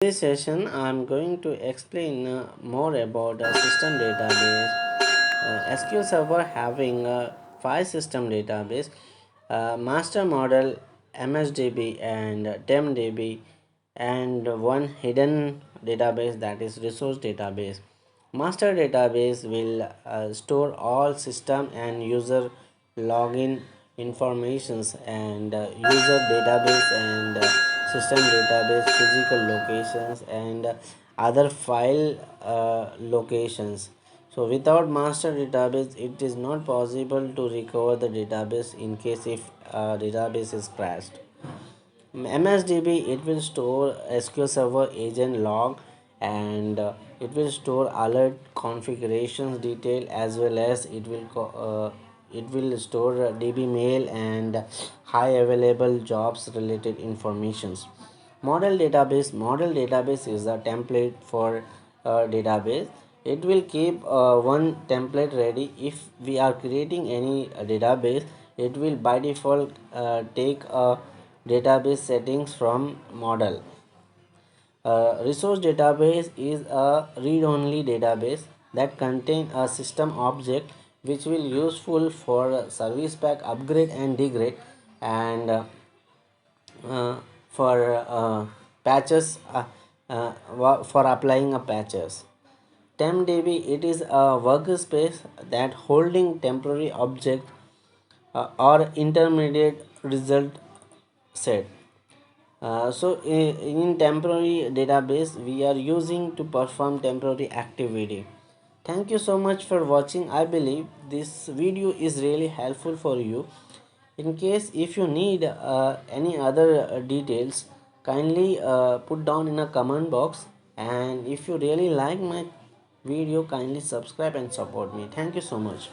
In this session, I am going to explain more about a system database. SQL Server having a file system database, master model, MSDB and TempDB, and one hidden database, that is resource database. Master database will store all system and user login informations and user database and system database physical locations and other file locations. So without master database, it is not possible to recover the database in case if database is crashed. MSDB, it will store SQL Server agent log, and it will store alert configurations detail, as well as it will store DB mail and high available jobs related informations. Model database is a template for database. It will keep one template ready. If we are creating any database, it will by default take a database settings from model. Resource database is a read-only database that contain a system object which will useful for service pack upgrade and degrade, and for patches, for applying a patches. TempDB, it is a workspace that holding temporary object or intermediate result set. In temporary database, we are using to perform temporary activity. Thank you so much for watching. I believe this video is really helpful for you. In case if you need any other details, kindly put down in a comment box, and if you really like my video, kindly subscribe and support me. Thank you so much.